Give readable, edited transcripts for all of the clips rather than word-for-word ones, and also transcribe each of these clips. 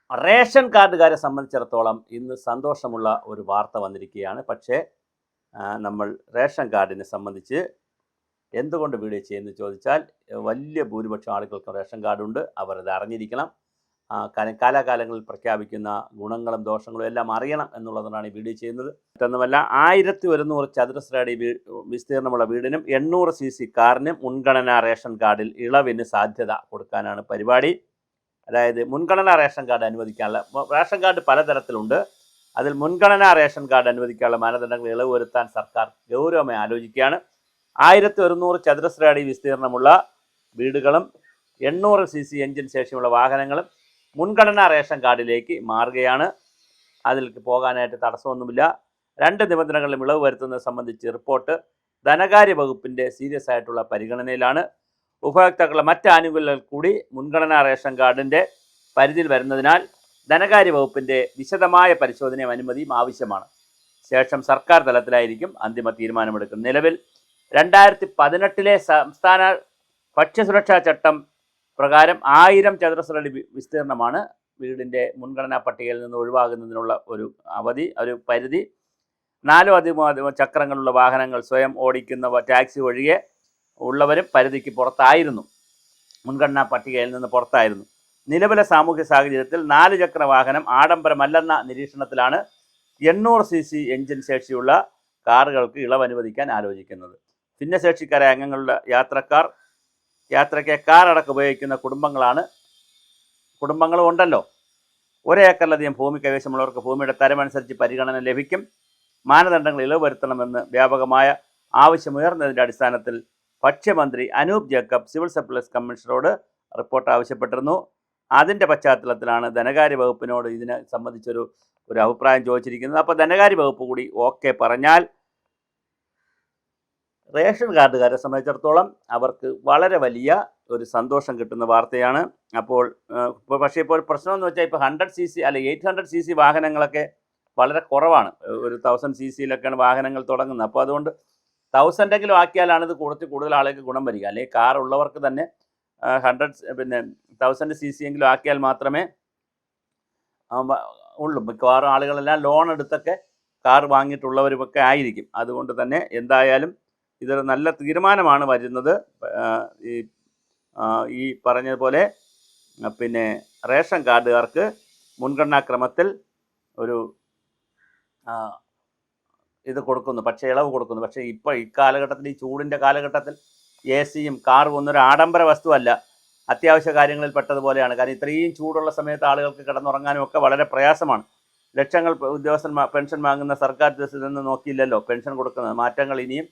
Ration കാർഡുകാരെ സംബന്ധിച്ചിടത്തോളം ഇന്ന് സന്തോഷമുള്ള ഒരു വാർത്ത വന്നിരിക്കുകയാണ്. പക്ഷേ നമ്മൾ റേഷൻ കാർഡിനെ സംബന്ധിച്ച് എന്തുകൊണ്ട് വീഡിയോ ചെയ്യുന്നു ചോദിച്ചാൽ, വലിയ ഭൂരിപക്ഷം ആളുകൾക്ക് റേഷൻ കാർഡുണ്ട്. അവരത് അറിഞ്ഞിരിക്കണം. കാലാകാലങ്ങളിൽ പ്രഖ്യാപിക്കുന്ന ഗുണങ്ങളും ദോഷങ്ങളും എല്ലാം അറിയണം എന്നുള്ളതുകൊണ്ടാണ് ഈ വീഡിയോ ചെയ്യുന്നത്. മറ്റൊന്നുമല്ല, 1100 ചതുരശ്ര അടി വിസ്തീർണമുള്ള വീടിനും 800 cc കാറിനും മുൻഗണനാ റേഷൻ കാർഡിൽ ഇളവിന് സാധ്യത കൊടുക്കാനാണ് പരിപാടി. അതായത് മുൻഗണനാ റേഷൻ കാർഡ് അനുവദിക്കാനുള്ള, റേഷൻ കാർഡ് പലതരത്തിലുണ്ട്. അതിൽ മുൻഗണനാ റേഷൻ കാർഡ് അനുവദിക്കാനുള്ള മാനദണ്ഡങ്ങൾ ഇളവ് വരുത്താൻ സർക്കാർ ഗൗരവമായി ആലോചിക്കുകയാണ്. 1100 ചതുരശ്ര അടി വിസ്തീർണമുള്ള വീടുകളും 800 cc എഞ്ചിൻ ശേഷിയുള്ള വാഹനങ്ങളും മുൻഗണനാ റേഷൻ കാർഡിലേക്ക് മാറുകയാണ്. അതിലേക്ക് പോകാനായിട്ട് തടസ്സമൊന്നുമില്ല. 2 നിബന്ധനകളിലും ഇളവ് വരുത്തുന്നത് സംബന്ധിച്ച് റിപ്പോർട്ട് ധനകാര്യ വകുപ്പിൻ്റെ സീരിയസ് ആയിട്ടുള്ള പരിഗണനയിലാണ്. ഉപഭോക്താക്കളുടെ മറ്റ് ആനുകൂല്യങ്ങൾ കൂടി മുൻഗണനാ റേഷൻ കാർഡിൻ്റെ പരിധിയിൽ വരുന്നതിനാൽ ധനകാര്യ വകുപ്പിൻ്റെ വിശദമായ പരിശോധനയും അനുമതിയും ആവശ്യമാണ്. ശേഷം സർക്കാർ തലത്തിലായിരിക്കും അന്തിമ തീരുമാനമെടുക്കുന്നത്. നിലവിൽ 2018 സംസ്ഥാന ഭക്ഷ്യസുരക്ഷാ ചട്ടം പ്രകാരം 1000 ചതുരശ്ര അടി വിസ്തീർണമാണ് വീടിൻ്റെ മുൻഗണനാ പട്ടികയിൽ നിന്ന് ഒഴിവാകുന്നതിനുള്ള ഒരു പരിധി. 4 അധികം ചക്രങ്ങളുള്ള വാഹനങ്ങൾ, സ്വയം ഓടിക്കുന്ന ടാക്സി ഒഴികെ ഉള്ളവരും പരിധിക്ക് പുറത്തായിരുന്നു, മുൻഗണനാ പട്ടികയിൽ നിന്ന് പുറത്തായിരുന്നു. നിലവിലെ സാമൂഹ്യ സാഹചര്യത്തിൽ 4 ചക്ര വാഹനം ആഡംബരമല്ലെന്ന നിരീക്ഷണത്തിലാണ് 800 cc എഞ്ചിൻ ശേഷിയുള്ള കാറുകൾക്ക് ഇളവ് അനുവദിക്കാൻ ആലോചിക്കുന്നത്. ഭിന്നശേഷിക്കാരായ അംഗങ്ങളുടെ യാത്രയ്ക്ക് കാർ അടക്കം ഉപയോഗിക്കുന്ന കുടുംബങ്ങളും ഉണ്ടല്ലോ. 1 ഏക്കറിലധികം ഭൂമി കൈവശമുള്ളവർക്ക് ഭൂമിയുടെ തരമനുസരിച്ച് പരിഗണന ലഭിക്കും. മാനദണ്ഡങ്ങൾ ഇളവ് വരുത്തണമെന്ന് വ്യാപകമായ ആവശ്യമുയർന്നതിൻ്റെ അടിസ്ഥാനത്തിൽ ഭക്ഷ്യമന്ത്രി അനൂപ് ജേക്കബ് സിവിൽ സപ്ലൈസ് കമ്മീഷണറോട് റിപ്പോർട്ട് ആവശ്യപ്പെട്ടിരുന്നു. അതിൻ്റെ പശ്ചാത്തലത്തിലാണ് ധനകാര്യ വകുപ്പിനോട് ഇതിനെ സംബന്ധിച്ചൊരു അഭിപ്രായം ചോദിച്ചിരിക്കുന്നത്. അപ്പോൾ ധനകാര്യ വകുപ്പ് കൂടി ഓക്കെ പറഞ്ഞാൽ റേഷൻ കാർഡുകാരെ സംബന്ധിച്ചിടത്തോളം അവർക്ക് വളരെ വലിയ ഒരു സന്തോഷം കിട്ടുന്ന വാർത്തയാണ്. പക്ഷേ ഇപ്പോൾ പ്രശ്നമെന്ന് വെച്ചാൽ, ഇപ്പോൾ 100 cc അല്ലെ 800 cc വാഹനങ്ങളൊക്കെ വളരെ കുറവാണ്. ഒരു 1000 cc വാഹനങ്ങൾ തുടങ്ങുന്നത്. അപ്പോൾ അതുകൊണ്ട് 1000 ആക്കിയാലാണ് ഇത് കൂടുതൽ ആളുകൾക്ക് ഗുണം വരിക. അല്ലെങ്കിൽ കാർ ഉള്ളവർക്ക് തന്നെ 1000 cc ആക്കിയാൽ മാത്രമേ ഉള്ളൂ. മിക്കവാറും ആളുകളെല്ലാം ലോൺ എടുത്തൊക്കെ കാർ വാങ്ങിയിട്ടുള്ളവരുമൊക്കെ ആയിരിക്കും. അതുകൊണ്ട് തന്നെ എന്തായാലും ഇതൊരു നല്ല തീരുമാനമാണ് വരുന്നത്. ഈ പറഞ്ഞതുപോലെ റേഷൻ കാർഡുകാർക്ക് മുൻഗണനാക്രമത്തിൽ ഇത് കൊടുക്കുന്നു, പക്ഷേ ഇളവ് കൊടുക്കുന്നു. പക്ഷേ ഇപ്പോൾ ഈ കാലഘട്ടത്തിൽ, ഈ ചൂടിൻ്റെ കാലഘട്ടത്തിൽ AC-യും കാറും ഒന്നൊരു ആഡംബര വസ്തുവല്ല, അത്യാവശ്യ കാര്യങ്ങളിൽ പെട്ടതുപോലെയാണ്. കാരണം ഇത്രയും ചൂടുള്ള സമയത്ത് ആളുകൾക്ക് കിടന്നുറങ്ങാനും ഒക്കെ വളരെ പ്രയാസമാണ്. ലക്ഷങ്ങൾ പെൻഷൻ വാങ്ങുന്ന സർക്കാർ നിന്ന് നോക്കിയില്ലല്ലോ പെൻഷൻ കൊടുക്കുന്നത്. മാറ്റങ്ങൾ ഇനിയും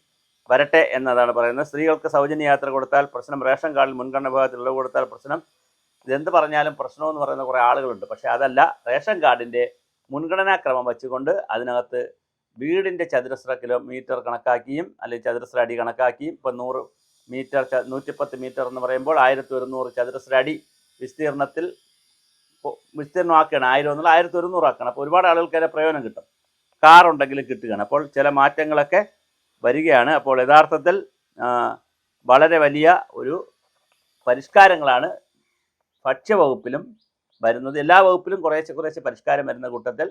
വരട്ടെ എന്നതാണ് പറയുന്നത്. സ്ത്രീകൾക്ക് സൗജന്യ യാത്ര കൊടുത്താൽ പ്രശ്നം, റേഷൻ കാർഡിൽ മുൻഗണന വിഭാഗത്തിൽ ഇളവ് കൊടുത്താൽ പ്രശ്നം. ഇതെന്ത് പറഞ്ഞാലും പ്രശ്നമെന്ന് പറയുന്ന കുറേ ആളുകളുണ്ട്. പക്ഷേ അതല്ല, റേഷൻ കാർഡിൻ്റെ മുൻഗണനാക്രമം വെച്ചുകൊണ്ട് അതിനകത്ത് വീടിൻ്റെ ചതുരശ്ര കിലോമീറ്റർ കണക്കാക്കിയും അല്ലെങ്കിൽ ചതുരശ്ര അടി കണക്കാക്കിയും, ഇപ്പോൾ 100 മീറ്റർ 110 മീറ്റർ എന്ന് പറയുമ്പോൾ 1100 ചതുരശ്ര അടി വിസ്തീർണമാക്കുകയാണ്. 1000 എന്നുള്ള 1100 ആക്കണം. അപ്പോൾ ഒരുപാട് ആളുകൾക്ക് അതിൻ്റെ പ്രയോജനം കിട്ടും. കാറുണ്ടെങ്കിലും കിട്ടുകയാണ്. അപ്പോൾ ചില മാറ്റങ്ങളൊക്കെ വരികയാണ്. അപ്പോൾ യഥാർത്ഥത്തിൽ വളരെ വലിയ ഒരു പരിഷ്കാരങ്ങളാണ് ഭക്ഷ്യവകുപ്പിലും വരുന്നത്. എല്ലാ വകുപ്പിലും കുറേശ്ശെ പരിഷ്കാരം വരുന്ന കൂട്ടത്തിൽ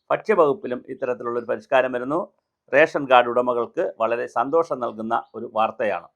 ഭക്ഷ്യവകുപ്പിലും ഇത്തരത്തിലുള്ളൊരു പരിഷ്കാരം വരുന്നു. റേഷൻ കാർഡ് ഉടമകൾക്ക് വളരെ സന്തോഷം നൽകുന്ന ഒരു വാർത്തയാണ്.